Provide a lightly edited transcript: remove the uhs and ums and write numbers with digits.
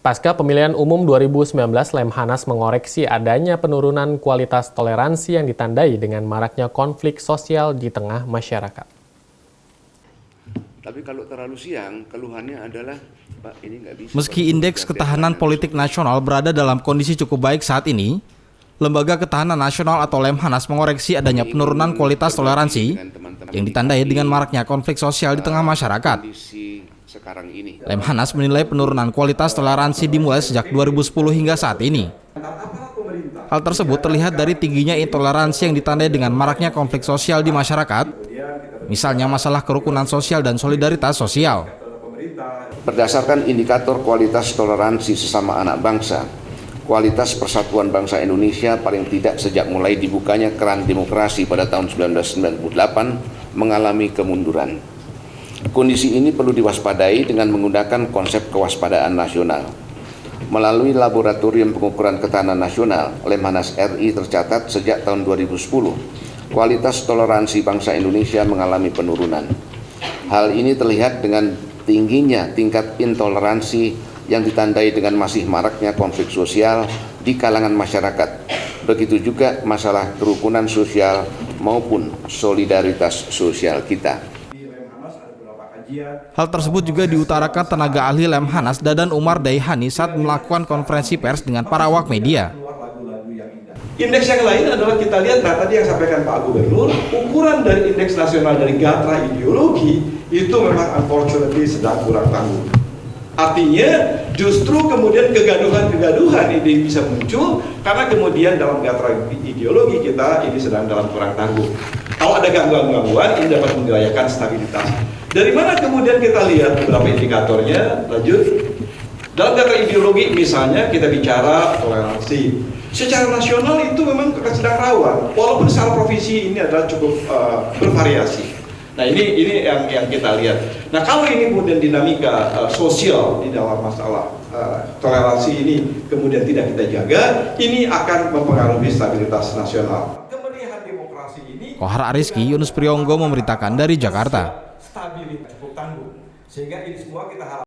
Pasca pemilihan umum 2019, Lemhanas mengoreksi adanya penurunan kualitas toleransi yang ditandai dengan maraknya konflik sosial di tengah masyarakat. Tapi kalau terlalu siang, keluhannya adalah, Pak, ini nggak bisa. Meski indeks ketahanan politik nasional berada dalam kondisi cukup baik saat ini, Lembaga Ketahanan Nasional atau Lemhanas mengoreksi adanya penurunan kualitas toleransi yang ditandai dengan maraknya konflik sosial di tengah masyarakat. Lemhanas menilai penurunan kualitas toleransi dimulai sejak 2010 hingga saat ini. Hal tersebut terlihat dari tingginya intoleransi yang ditandai dengan maraknya konflik sosial di masyarakat, misalnya masalah kerukunan sosial dan solidaritas sosial. Berdasarkan indikator kualitas toleransi sesama anak bangsa, kualitas persatuan bangsa Indonesia paling tidak sejak mulai dibukanya keran demokrasi pada tahun 1998 mengalami kemunduran. Kondisi ini perlu diwaspadai dengan menggunakan konsep kewaspadaan nasional. Melalui Laboratorium Pengukuran Ketahanan Nasional, Lemhanas RI tercatat sejak tahun 2010, kualitas toleransi bangsa Indonesia mengalami penurunan. Hal ini terlihat dengan tingginya tingkat intoleransi yang ditandai dengan masih maraknya konflik sosial di kalangan masyarakat. Begitu juga masalah kerukunan sosial maupun solidaritas sosial kita. Hal tersebut juga diutarakan tenaga ahli Lemhanas Dadan Umar Daihani saat melakukan konferensi pers dengan para awak media. Indeks yang lain adalah kita lihat, tadi yang sampaikan Pak Gubernur, ukuran dari indeks nasional dari gatra ideologi itu memang unfortunately sedang kurang tangguh. Artinya justru kemudian kegaduhan ini bisa muncul karena kemudian dalam gatra ideologi kita ini sedang dalam kurang tangguh. Kalau ada gangguan-gangguan ini dapat menggayakan stabilitas. Dari mana kemudian kita lihat beberapa indikatornya? Lanjut. Dalam gatra ideologi misalnya kita bicara toleransi. Secara nasional itu memang sedang rawan, walaupun secara provinsi ini adalah cukup bervariasi. Nah ini yang kita lihat. Nah kalau ini kemudian dinamika sosial di dalam masalah toleransi ini kemudian tidak kita jaga, ini akan mempengaruhi stabilitas nasional. Kemeriahan demokrasi ini. Kohar Ariski, Yunus Priyonggo memberitakan dari Jakarta. Stabilitas tangguh, sehingga ini semua kita harapkan.